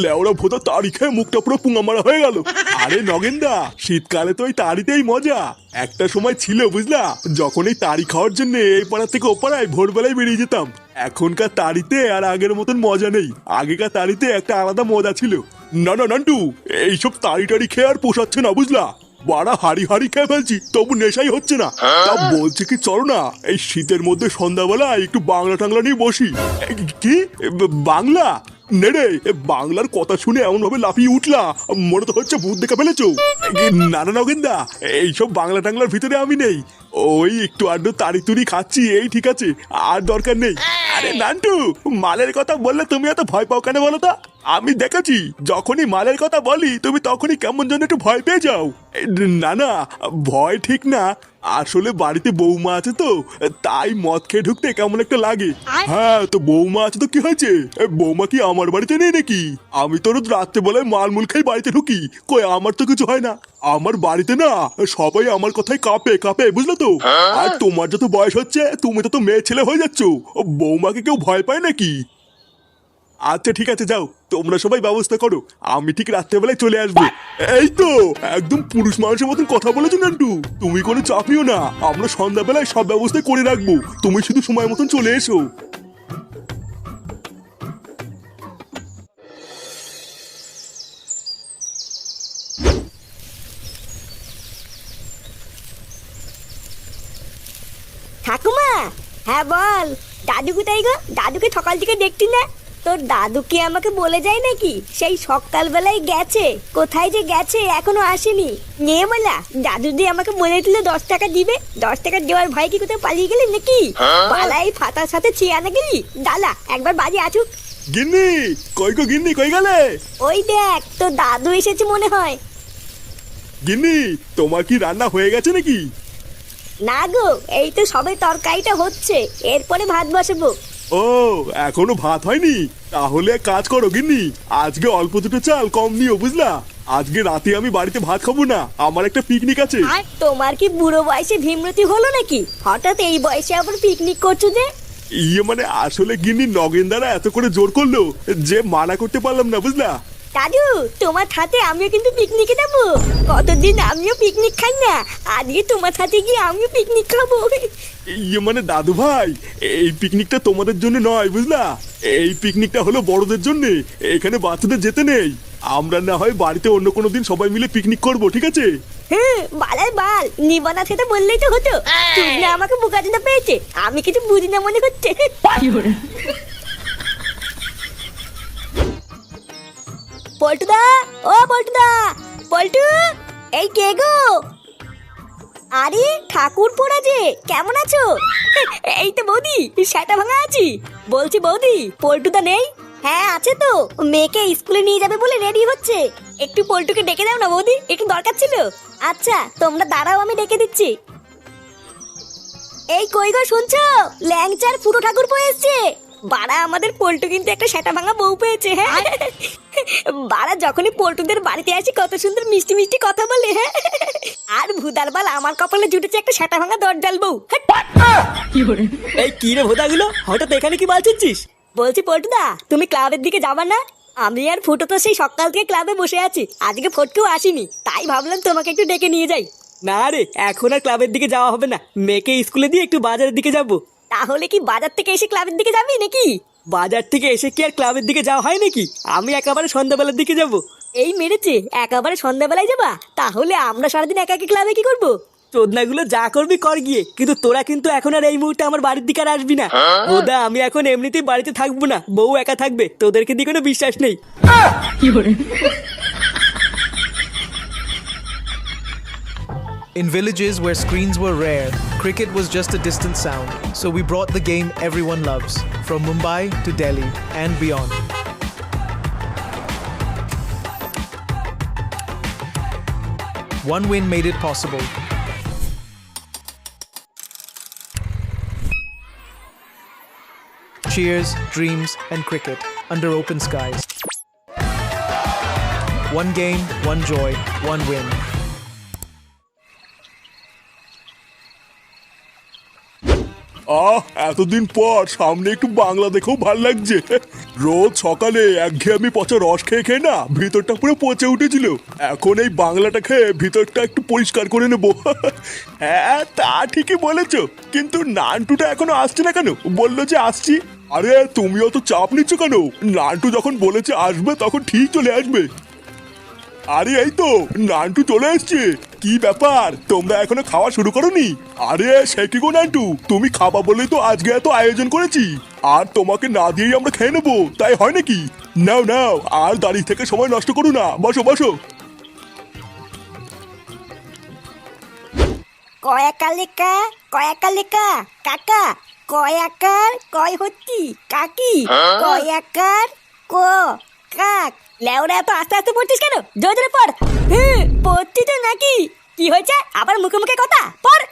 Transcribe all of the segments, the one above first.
লেওড়া ভোতা তাড়ি খেয়ে মুখটা পুরো পুঙা মারা হয়ে গেল। আরে নগেনদা, শীতকালে তো ওই তাড়িতেই মজা। একটা সময় ছিল বুঝলা, যখন এই তাড়ি খাওয়ার জন্য এই পাড়া থেকে ও পাড়ায় ভোরবেলায় বেরিয়ে যেতাম। এখনকার তাড়িতে আর আগের মতন মজা নেই। আগেকার তাড়িতে একটা আলাদা মজা ছিল। না না নান্টু, এইসব তাড়ি টাড়ি খেয়ে আর পোষাচ্ছে না বুঝলা। বাড়া হাড়ি হাড়ি খেয়ে ফেলছি, তবু নেশাই হচ্ছে না। তা বলছি কি, চলো না এই শীতের মধ্যে সন্ধ্যাবেলা একটু বাংলা টাংলা নিয়ে বসি। কি বাংলা? নেড়ে বাংলার কথা শুনে এমন ভাবে লাফিয়ে উঠলা, মনে তো হচ্ছে ভূত দেখে ফেলেছো। না না নগেনদা, এইসব বাংলা টাংলার ভিতরে আমি নেই। ওই একটু আড্ডো তাড়ি তুড়ি খাচ্ছি, এই ঠিক আছে, আর দরকার নেই। আরে নান্টু, মালের কথা বললে তুমি এত ভয় পাও কেন বলো তো? আমি দেখেছি যখনই মালের কথা বলি তুমি তখনই কেমন যেন একটু ভয় পেয়ে যাও। না না, ভয় ঠিক না, আসলে বাড়িতে বৌমা আছে তো, তাই মদ খেয়ে ঢুকতে কেমন একটা লাগে। হ্যাঁ, তো বৌমা আছে তো কি হয়েছে? বৌমা কি আমার বাড়িতে নেই নাকি? আমি তো রোজ রাত্রে বেলায় মালমুল খেয়ে বাড়িতে ঢুকি, কই আমার তো কিছু হয় না। আমার বাড়িতে না সবাই আমার কথায় কাঁপে কাঁপে, বুঝলো তো। আর তোমার যত বয়স হচ্ছে তুমি তো মেয়ে ছেলে হয়ে যাচ্ছ, বৌমাকে কেউ ভয় পায় নাকি? আচ্ছা ঠিক আছে, যাও তোমরা সবাই ব্যবস্থা করো, আমি ঠিক রাত্রেবেলায় চলে আসবো। এই তো একদম পুরুষ মানুষের মতন কথা বলেছো নান্টু, তুমি কোনো চাপিও না, আমরা সন্ধ্যাবেলায় সব ব্যবস্থা করে রাখবো, তুমি শুধু সময় মতন চলে এসো। ঠাকুমা, হ্যাঁ বল। দাদু কোথায় গো? দাদুকে সকাল থেকে দেখছি না। তোর দাদু কি আমাকে বলে যায় নাকি সেই সকালবেলায় গেছে? কোথায় যে গেছে এখনো আসেনি। নিয়ে বলা দাদু দিয়ে আমাকে বলেছিল 10 টাকা দিবে, 10 টাকা দেওয়ার ভয় কি কোথাও পালিয়ে গেলি নাকি? পালাই ফাটার সাথে ছিয়ে আনা গেলি। দালা একবার বাড়ি আসুক। গিন্নি, কই গো গিন্নি, কই গেলে? ওই দেখ তোর দাদু এসেছে মনে হয়। গিন্নি, তোমার কি রান্না হয়ে গেছে নাকি? না গো, এই তো সবে তরকারিটা হচ্ছে, এরপরে ভাত বসাবো। ও, এখনো ভাত হয়নি? তাহলে এক কাজ করো গিন্নি, আজকে অল্প দুটো চাল কম নিও বুঝলা। আজকে রাতে আমি বাড়িতে ভাত খাবো না, আমার একটা পিকনিক আছে। তোমার কি বুড়ো বয়সে ভীমরতি হলো নাকি? হঠাৎ এই বয়সে আবার পিকনিক করছো যে? মানে আসলে গিন্নি নগেনদারা এত করে জোর করলো যে মানা করতে পারলাম না বুঝলা। দাদু, তোমার সাথে আমিও কিন্তু পিকনিকে যাবো। কতদিন আমিও পিকনিক খাই না, আজকে তোমার সাথে গিয়ে আমিও পিকনিক খাবো। মানে দাদু ভাই, এই পিকনিকটা তোমাদের জন্য নয় বুঝলা, এই পিকনিকটা হলো বড়দের জন্য, এখানে বাচ্চাদের যেতে নেই। আমরা না হয় বাড়িতে অন্য কোনো দিন সবাই মিলে পিকনিক করব, ঠিক আছে? হ্যাঁ, বালার বাল, নিবানা সেটা বললেই তো হতো। তুমি না আমাকে বোকাচোদা পেয়েছে, আমি কিছু বুঝি না মনে হচ্ছে। পল্টুদা, ও পল্টুদা, পল্টু, এই কে গো? আরে ঠাকুর পোড়া যে, কেমন আছো? এই তো বৌদি, সেটা ভাঙা আছি। বলছি বৌদি, পল্টুদা নেই? হ্যাঁ আছে তো, মেয়েকে স্কুলে নিয়ে যাবে বলে রেডি হচ্ছে। একটু পল্টুকে ডেকে দাও না বৌদি, একটু দরকার ছিল। আচ্ছা তোমরা দাঁড়াও, আমি ডেকে দিচ্ছি। এই কই গো শুনছো? ল্যাংচার পুরো ঠাকুর এসছে। বাড়া আমাদের পল্টু কিন্তু একটা সেটা ভাঙা বউ পেয়েছে। হ্যাঁ বাড়া যখনই পল্টুদের বাড়িতে আসি কত সুন্দর মিষ্টি মিষ্টি কথা বলে। হ্যাঁ, আর ভুদার বাল আমার কপালে জুটেছে একটা সেটা ভাঙা দরজাল বউ। এই কি রে ভোদাগুলো, হঠাৎ এখানে কি বালছিস? বলছি পল্টুদা, তুমি ক্লাবের দিকে যাবা না? আমি আর ফুটো তো সেই সকাল থেকে ক্লাবে বসে আছি, আজকে ফটকেও আসিনি, তাই ভাবলাম তোমাকে একটু ডেকে নিয়ে যাই। না রে, এখন আর ক্লাবের দিকে যাওয়া হবে না, মেয়েকে স্কুলে দিয়ে একটু বাজারের দিকে যাব। তাহলে কি বাজার থেকে এসে ক্লাবের দিকে যাবি নাকি? বাজার থেকে এসে কি আর ক্লাবের দিকে যাওয়া হয় নাকি? আমি একেবারে সন্ধ্যাবেলার দিকে যাব। এই মেরেছে, একেবারে সন্ধ্যাবেলায় যাবা? তাহলে আমরা সারাদিন একা একা ক্লাবে কি করবো? চোদনাগুলো যা করবি কর গিয়ে, কিন্তু তোরা কিন্তু এখন আর এই মুহূর্তে আমার বাড়ির দিকে আর আসবি না। ওদা আমি এখন এমনিতেই বাড়িতে থাকবো না, বউ একা থাকবে, তোদেরকে দিয়ে কোনো বিশ্বাস নেই। In villages where screens were rare, cricket was just a distant sound. So we brought the game everyone loves, from Mumbai to Delhi and beyond. One win made it possible. Cheers, dreams, and cricket under open skies. One game, one joy, one win. এতদিন পর সামনে একটু বাংলা দেখেও ভাল লাগছে। রোজ সকালে একঘেয়েমি পচা রস খেয়ে খেয়ে না ভিতরটা পুরো পচে উঠেছিল। এখন এই বাংলাটা খেয়ে ভিতরটা একটু পরিষ্কার করে নেব। হ্যাঁ তা ঠিকই বলেছো, কিন্তু নান্টুটা এখনো আসছে না কেন? বললো যে আসছি। আরে তুমিও তো চাপ নিচ্ছ কেন? নান্টু যখন বলেছে আসবে তখন ঠিক চলে আসবে। আরে এই তো নান্টু চলে এসছে। কি ব্যাপার, তোমরা এখনো খাওয়া শুরু করোনি? আরে সে কি গো নান্টু, তুমি খাবা বলেই তো আজকে এত আয়োজন করেছি, আর তোমাকে না দিয়েই আমরা খেয়ে নেবো, তাই হয় নাকি? নাও নাও, আর দাঁড়িয়ে থেকে সময় নষ্ট করো না, বসো বসো। কয়াকালেকা কয়াকালেকা কাকা, কয়াকার কয় হচ্ছি কাকি, কয়াকার ক কাক। লেওরা এত আস্তে আস্তে পড়ছিস কেন? জোরে জোরে পড়। পড়ছি তো নাকি? কি হয়েছে আবার মুখে মুখে কথা? পড়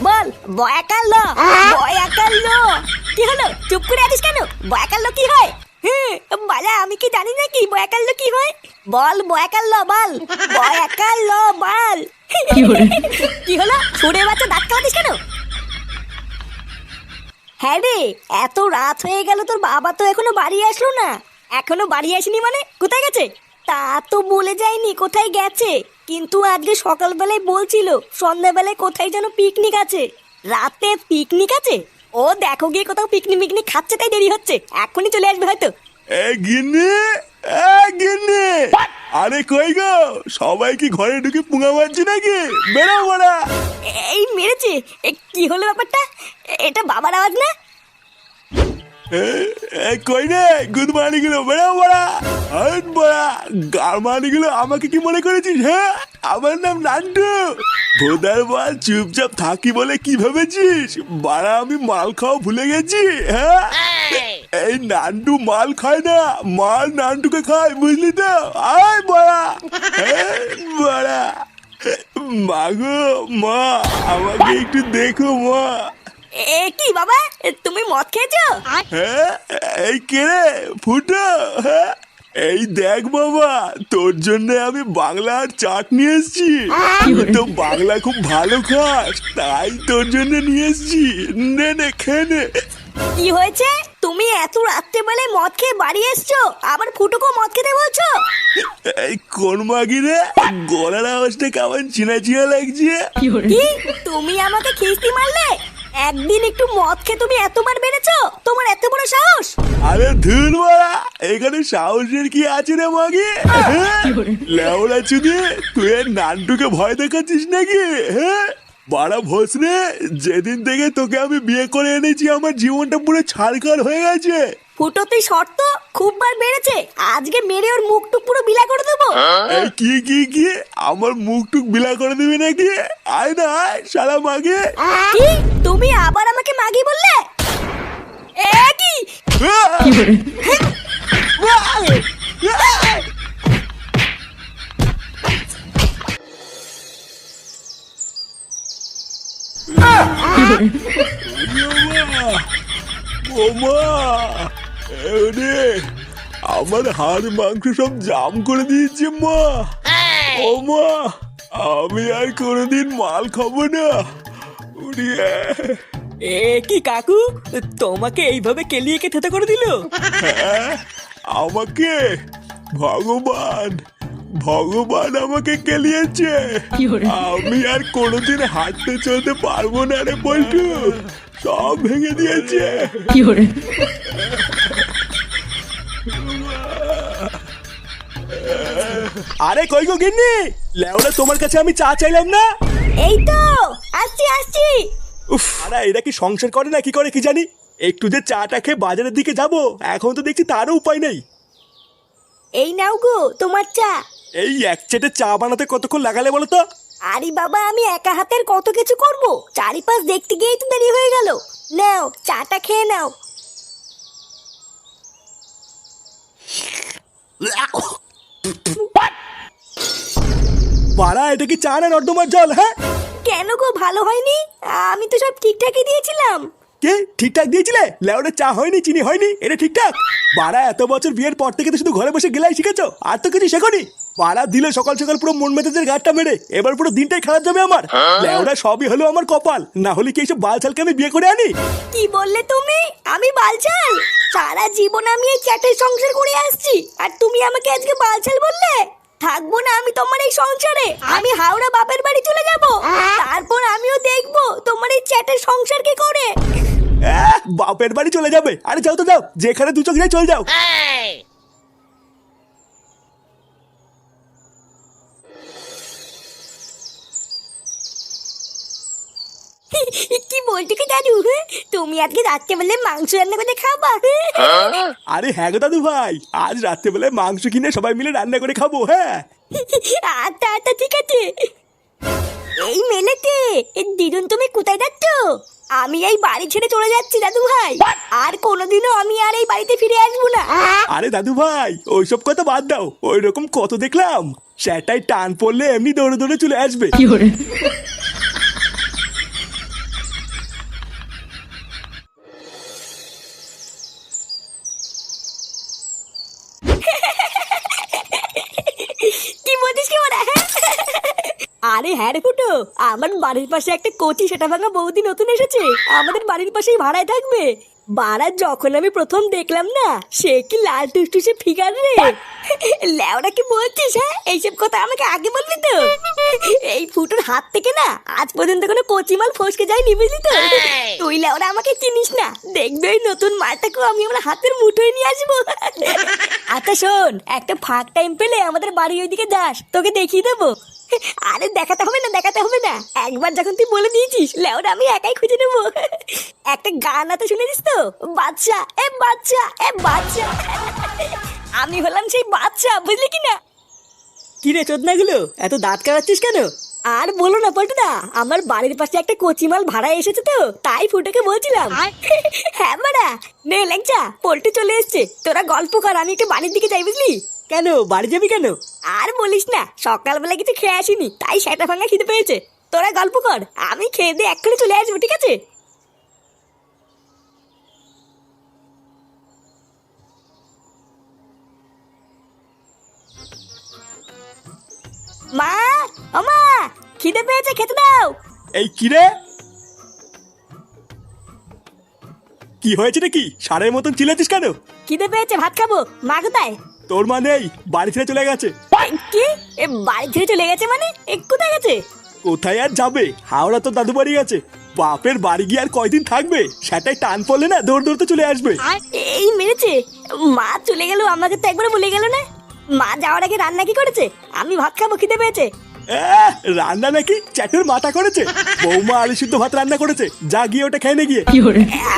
বল। বয়াকার ল, বয়াকার ল। কি হলো, চুপ করে আছিস কেন? বয়াকার ল কি হয়? বালা আমি কি জানি নাকি বয়াকার ল কি হয়? বল বয়াকার ল বল, বয়াকার ল বল। কি হলো, ছুড়ে বাচ্চা দাঁত কাটিস কেন? হ্যাঁ রে, এত রাত হয়ে গেল, তোর বাবা তো এখনো বাড়ি আসলো না। এখনো বাড়ি আসেনি মানে কোথায় গেছে? তা তো বলে যায়নি কোথায় গেছে, কিন্তু আজকে সকালবেলায় বলছিল সন্ধ্যাবেলায় কোথায় যেন পিকনিক আছে। রাতে পিকনিক আছে? ও দেখো গিয়ে কোথাও পিকনিক মিকনিক খাচ্ছে, তাই দেরি হচ্ছে, এখনই চলে আসবে হয়তো। গিন্নি, গিন্নি, আরে কই গো, সবাই কি ঘরে ঢুকে পুঙা মারছি নাকি? বেরো বড়া। এই মেরেছে? কি হলো ব্যাপারটা? এটা বাবার আওয়াজ না? কই রে গুড মর্নিং গুলো, বেরো বড়া। হাট বড়া, গারমানি গুলো আমাকে কি মনে করেছিস? হ্যাঁ, আমার নাম নান্টু। ভোদার বল চুপচাপ থাকি বলে কি ভেবেছিস? বাড়া আমি মাল খাওয়া ভুলে গেছি? হ্যাঁ, এই নান্টু মাল খায় না, মাল নান্টুকে খায়, বুঝলি তো? আয় বড়া, বড়া। মাগো মা, আমাকে একটু দেখো মা। এ কি বাবা, তুমি মদ খেয়েছো? হ্যাঁ, এই কে রে ফুটো? হ্যাঁ, এই দেখ বাবা, তোর জন্য আমি বাংলার চাট নিয়ে এসেছি। তুই তো বাংলা খুব ভালো খাস, তাই তোর জন্য নিয়ে এসেছি। নে নে খেয়ে নে। কি হয়েছে? তুমি এত রাত্রেবেলায় মদ খেয়ে বাড়ি এসছো, আবার ফুটুকো মদ খেতে বলছো? এই কোন মাগি রে, গলার আওয়াজটা কেমন চিনা চিনা লাগছে? কি, তুমি আমাকে খিস্তি মারলে? একদিন একটু মদ খেয়ে তুমি এতবার বেড়েছো? তোমার এত বড় সাহস? আরে ধুর বাড়া, এখানে সাহসের কি আছে রে মাগি? লেওড়া চুদি, তুই এর নান্টুকে ভয় দেখাচ্ছিস নাকি? হ্যাঁ বাড়া ভোসরে, যেদিন থেকে তোকে আমি বিয়ে করে এনেছি আমার জীবনটা পুরো ছাড়খাড় হয়ে গেছে। ফুটো তুই শর্ত খুব বার বেড়েছে, আজকে মেরে ওর মুখ টুক পুরো বিলা করে দেবো। এই কি কি কি, আমার মুখ টুক বিলা করে দিবি নাকি? আয় না আয় শালা মাগে। কি, তুমি আবার আমাকে মাগি বললে? এ কি? আমার হাড় মাংস সব জাম করে দিয়েছে মা। ও মা, আমি আর কোনোদিন মাল খাবো না। এ কি কাকু, তোমাকে এইভাবে কেলিয়ে কে থেতে করে দিল? হ্যাঁ, আমাকে ভগবান ভগবান আমাকে কেলিয়েছে। আমি আর কোনোদিন হাঁটতে চলতে পারবো না রে পল্টু, সব ভেঙে দিয়েছে। আরে কই গো গিন্নি, লেওরা তোমার কাছে আমি চা চাইলাম না? এই তো আসছি আসছি। উফ, আরে এরা কি সংসার করে না কি করে কি জানি। একটু যে চাটা খেয়ে বাজারের দিকে যাব, এখন তো দেখছি তারও উপায় নেই। এই নাও গো তোমার চা। এই এক চেটে চা বানাতে কতক্ষণ লাগালে বলো তো? আরে বাবা, আমি একা হাতের কত কিছু করব, চারিপাশ দেখতে গিয়েই তো দেরি হয়ে গেল। নাও চাটা খেয়ে নাও। পাড়া, এটা কি চা না নর্দমার জল? হ্যাঁ, কেন গো, ভালো হয়নি? আমি তো সব ঠিকঠাকই দিয়েছিলাম। কে ঠিকঠাক দিয়েছিলে? লেওটা চা হয়নি, চিনি হয়নি, এটা ঠিকঠাক? বাড়া এত বছর বিয়ের পর থেকে তো শুধু ঘরে বসে গেলাই শিখেছো, আর তো কিছু শেখনি। বাড়া দিলে সকাল সকাল পুরো মন মেজাজের গাঁটটা মেরে, এবার পুরো দিনটাই খারাপ যাবে আমার। লেওটা সবই হলো আমার কপাল, না হলে কি এইসব বালছালকে আমি বিয়ে করে আনি? কি বললে তুমি? আমি বালছাল? সারা জীবন আমি এই চ্যাটের সংসার করে আসছি, আর তুমি আমাকে আজকে বালছাল বললে? থাকবো না আমি তোমার এই সংসারে, আমি হাওড়া বাপের বাড়ি চলে যাব, তারপর আমিও দেখবো তোমার এই চ্যাটের সংসার কি করে। বাপের বাড়ি চলে যাবে? আরে যাও তো যাও, যেখানে দু চোখ যায় চলে যাও। কি বলছো কি দাদু? তুমি আজকে রাত্রেবেলা মাংস রান্না করে খাবা? আরে হ্যাঁ গো দাদু ভাই, আজ রাত্রেবেলায় মাংস কিনে সবাই মিলে রান্না করে খাবো। হ্যাঁ আচ্ছা আচ্ছা ঠিক আছে। এই মেলেতে দিদুন তুমি কোথায় যাচ্ছ? আমি এই বাড়ি ছেড়ে চলে যাচ্ছি দাদু ভাই, আর কোনোদিনও আমি আর এই বাড়িতে ফিরে আসবো না। আরে দাদু ভাই, ওইসব কথা বাদ দাও, ওই রকম কত দেখলাম। সেটাই টান পড়লে এমনি দৌড়ে দৌড়ে চলে আসবে। কি বলছিস কি ওরা? আরে হ্যাঁ রে ফুটো, আমার বাড়ির পাশে একটা কচি সেটা ভাঙা বৌদি নতুন এসেছে, আমাদের বাড়ির পাশেই ভাড়ায় থাকবে। বাড়া যখন আমি প্রথম দেখলাম না, সে কি লাল টুসটুসে ফিগার রে। ল্যাওড়া কি বলছিস? হ্যাঁ এইসব কথা আমাকে আগে বলবি তো। এই ফুটোর হাত থেকে না আজ পর্যন্ত কোনো কচি মাল ফসকে যায়নি, বুঝলি তো? তুই ল্যাওড়া আমাকে চিনিস না, দেখবে ওই নতুন মালটাকেও আমি আমার হাতের মুঠোয় নিয়ে আসবো। আচ্ছা শোন, একটা ফাঁক টাইম পেলে আমাদের বাড়ির ওইদিকে যাস, তোকে দেখিয়ে দেবো। আরে দেখাতে হবে না, দেখাতে হবে না, একবার যখন তুই বলে দিয়েছিস লেওরা আমি একাই খুঁজে নেবো। একটা গান আছে শুনেছিস তো? বাচ্চা এ বাচ্চা এ বাচ্চা। আমি হলাম সেই বাচ্চা, বুঝলি কি না? কি রে চোদনাগুলো, এত দাঁত কাটাচ্ছিস কেন? আর বলো না পল্টুদা, আমার বাড়ির পাশে একটা কচিমাল ভাড়া এসেছে তো, তাই ফুটোকে বলছিলাম। হ্যাঁ মারা, নে ল্যাংচা, পল্টু চলে এসছে, তোরা গল্প কর, আমি একটু বাড়ির দিকে যাই, বুঝলি? কেন বাড়ি যাবি কেন? আর বলিস না, সকালবেলা কিছু খেয়ে আসিনি, তাই সেটা ভাঙা খিদে পেয়েছে। তোরা গল্প কর, আমি খেয়ে দিয়ে এক্ষুনি চলে আসবো, ঠিক আছে? মা, ও মা, খিদে পেয়েছে, খেতে দাও। এই কি রে, কি হয়েছে নাকি? সারের মতন চিল্লাচ্ছিস কেন? খিদে পেয়েছে, ভাত খাবো। মা কোথায়? তোর মা নেই, বাড়ি ছেড়ে চলে গেছে। কি? এ বাড়ি ছেড়ে চলে গেছে মানে? এ কোথায় গেছে? কোথায় আর যাবে, হাওড়া তো দাদু বাড়ি গেছে। বাপের বাড়ি গিয়ে আর কয়দিন থাকবে, সেটাই টান পড়লে না দৌড় দৌড়তে চলে আসবে। এই মেরেছে, মা চলে গেল, আমাকে তো একবার বলে গেল না। মা যাওয়ার আগে রান্না কি করেছে? আমি ভাত খাবো, খিদে পেয়েছে। রান্না নাকি চ্যাটের মাথা করেছে। বৌমা আলু সিদ্ধ ভাত রান্না করেছে, যা গিয়ে ওটা খেয়ে নে গিয়ে।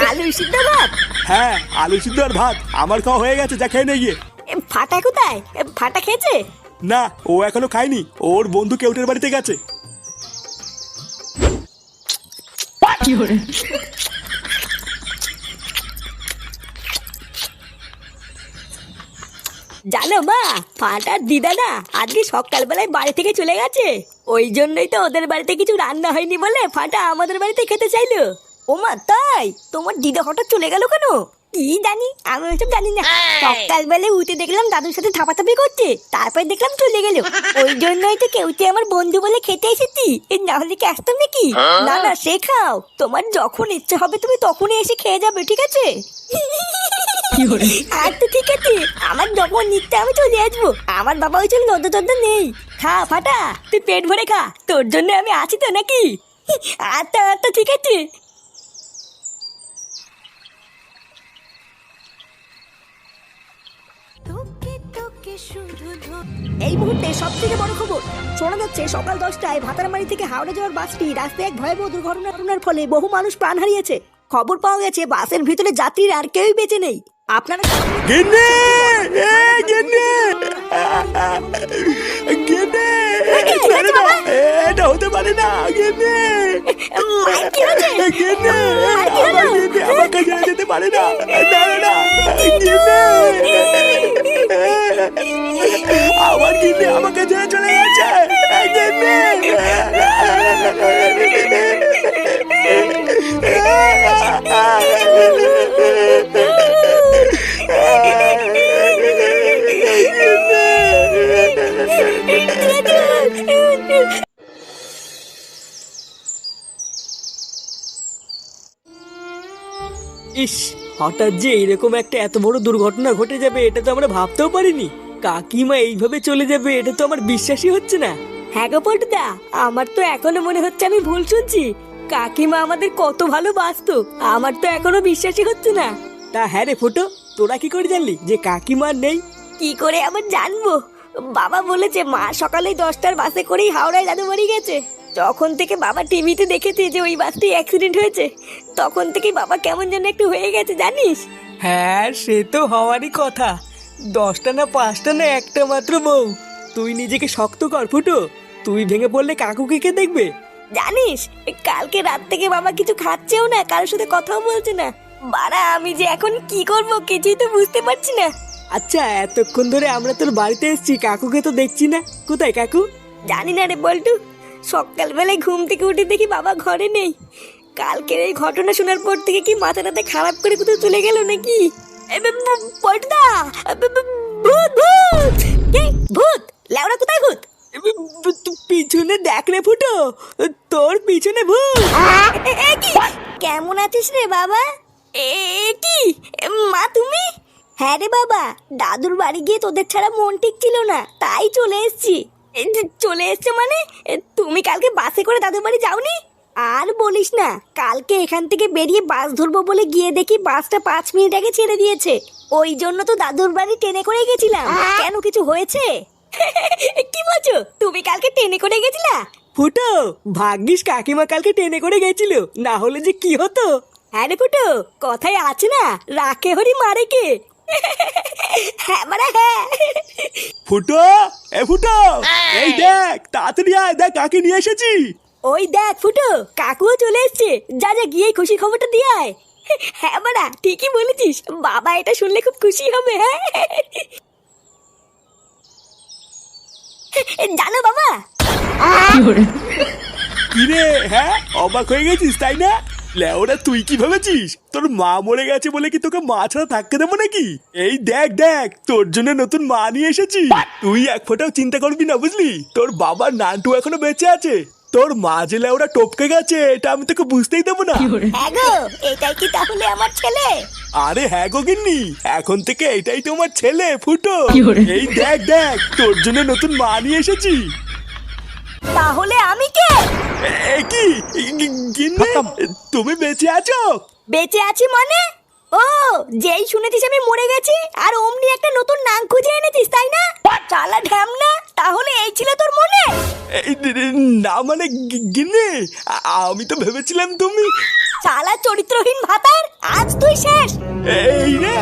আলু সিদ্ধ ভাত? হ্যাঁ আলু সিদ্ধ আর ভাত আমার খাওয়া হয়ে গেছে, যা খেয়ে নে গিয়ে। ফাটা কোথায়? ফাটা খেয়েছে? না, ও এখনো খায়নি, ওর বন্ধু কেউটের বাড়িতে গেছে। জানো মা, ফাটার দিদা না আজকে সকালবেলায় বাড়ি থেকে চলে গেছে, ওই জন্যই তো ওদের বাড়িতে কিছু রান্না হয়নি বলে ফাটা আমাদের বাড়িতে খেতে চাইলো। ও মা তাই? তোমার দিদা হঠাৎ চলে গেল কেন? কি জানি, আমি ওইসব জানি না। সকালবেলায় উঠে দেখলাম দাদুর সাথে থাপাথাপি করছে, তারপর দেখলাম চলে গেল। ওই জন্যই তো কেউতে আমার বন্ধু বলে খেতে এসেছি, না হলে কি আসতাম নাকি? না না, সে খাও, তোমার যখন ইচ্ছে হবে তুমি তখনই এসে খেয়ে যাবে, ঠিক আছে? আচ্ছা ঠিক আছে, আমার যখন নিতে আমি চলে আসবো, আমার বাবা ওই জন্য নদ্য টদ্য নেই। খা ফাটা, তুই পেট ভরে খা, তোর জন্য আমি আছি তো নাকি? আচ্ছা আচ্ছা ঠিক আছে। এই মুহূর্তে সব থেকে বড় খবর শোনা যাচ্ছে, সকাল 10টায় ভাতারমারি থেকে হাওড়া যাওয়ার বাসটি রাস্তায় এক ভয়াবহ দুর্ঘটনার ফলে বহু মানুষ প্রাণ হারিয়েছে। খবর পাওয়া গেছে বাসের ভিতরে যাত্রীর আর কেউই বেঁচে নেই। আপনারা গেন্নে, গেন্নে, গেন্নে, এটা হতে পারে না। গেন্নে, গেন্নে, আমার গেন্নে আমাকে ছেড়ে যেতে পারে না। না না, গেন্নে, আমার গেন্নে আমাকে ছেড়ে চলে গেছে। গেন্নে, ইস, হঠাৎ যে এরকম একটা এত বড় দুর্ঘটনা ঘটে যাবে এটা তো আমরা ভাবতেও পারিনি। কাকিমা এইভাবে চলে যাবে এটা তো আমার বিশ্বাসই হচ্ছে না। হ্যাঁ গো পল্টুদা, আমার তো এখনো মনে হচ্ছে আমি ভুল শুনছি। কাকিমা আমাদের কত ভালোবাসতো, আমার তো এখনো বিশ্বাসই হচ্ছে না। তা হ্যাঁ রে ফুটো, তোরা কি করে জানলি যে কাকিমা আর নেই? কি করে আবার জানবো? বাবা বলেছে মা সকালে 10টার বাসে করেই হাওড়ায় জাদুবাড়ি গেছে। যখন থেকে বাবা টিভিতে দেখেছে যে ওই বাসটি অ্যাক্সিডেন্ট হয়েছে, তখন থেকে বাবা কেমন যেন একটু হয়ে গেছে জানিস। হ্যাঁ, সে তো হওয়ারই কথা। 10টা না 5টা না একটা মাত্র বউ। তুই নিজেকে শক্ত কর ফুটো, তুই ভেঙে পড়লে কাকুকে কে দেখবে? জানিস কালকে রাত থেকে বাবা কিছু খাচ্ছেও না, কারোর সাথে কথাও বলছে না। বাড়া আমি যে এখন কি করব কিছুই তো বুঝতে পারছি না। আচ্ছা, এতক্ষণ ধরে আমরা তোর বাড়িতে এসেছি, কাকুকে তো দেখছি না। কোথায় কাকু? জানি না রে বল্টু, সকালবেলায় ঘুম থেকে উঠে দেখি বাবা ঘরে নেই। কালকের এই ঘটনা শোনার পর থেকে কি মাথাটাতে খারাপ করে কোথাও চলে গেল নাকি? পল্টুদা, ভূত ভূত! কে? ভূত? লেওড়া কোথায় ভূত? পিছনে দেখ রে ফুটো, তোর পিছনে ভূত। এ কি? কেমন আছিস রে বাবা? এ কি মা তুমি? হ্যাঁ রে বাবা, দাদুর বাড়ি গিয়ে তোদের ছাড়া মন ঠিক ছিল না, তাই চলে এসেছি। চলে এসছে মানে তুমি কালকে বাসে করে দাদুর বাড়ি যাওনি? আর বলিস না, কালকে এখান থেকে বেরিয়ে বাস ধরবো বলে গিয়ে দেখি বাসটা 5 মিনিট আগে ছেড়ে দিয়েছে। ওই জন্য তো দাদুর বাড়ি ট্রেনে করে গেছিলাম। কেন কিছু হয়েছে? কি বলছো, তুমি কালকে ট্রেনে করে গেছিলা? ফুটো, ভাগ্যিস কাকিমা কালকে ট্রেনে করে গেছিল, না হলে যে কি হতো। হ্যাঁ রে ফুটো, কথায় আছে না, রাখে হরি মারে কে। হ্যাঁ মানে হ্যাঁ। ফুটো, এ ফুটো, এই দেখ তাড়াতাড়ি আয়, দেখ কাকে নিয়ে এসেছি। ওই দেখ ফুটো, কাকুও চলে এসছে। যা যা গিয়ে খুশি খবরটা দিয়ে আয়। হ্যাঁ বাড়া, ঠিকই বলেছিস, বাবা এটা শুনলে খুব খুশি হবে। হ্যাঁ জানো বাবা, কি রে, হ্যাঁ অবাক হয়ে গেছিস তাই না? লেওরা তুই কি ভেবেছিস তোর মা মরে গেছে বলে কি তোকে মা ছাড়া থাকতে দেবো নাকি? এই দেখ দেখ, তোর জন্য নতুন মা নিয়ে এসেছি। তুই এক ফোঁটাও চিন্তা করবি না, বুঝলি? তোর বাবার নানটু এখনো বেঁচে আছে। তোর মা যে লেওরা টপকে গেছে এটা আমি তোকে বুঝতেই দেবো না। হ্যাঁ গো, এটাই কি তাহলে আমার ছেলে? আরে হ্যাঁ গো গিন্নি, এখন থেকে এটাই তোমার ছেলে ফুটো। এই দেখ দেখ, তোর জন্য নতুন মা নিয়ে এসেছি। তাহলে আমি কে? এ কি গিন্নি, তুমি বেঁচে আছো? বেঁচে আছি মানে? ও, যেই শুনেছিস আমি মরে গেছি আর অমনি একটা নতুন নাম খুঁজে এনেছিস তাই না? চালা ঢ্যামনা, তাহলে এই ছিল তোর মনে? এই না মানে গিন্নি, আমি তো ভেবেছিলাম তুমি। চালা চরিত্রহীন ভাতার, আজ তুই শেষ। এই রে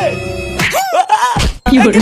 কি হলো?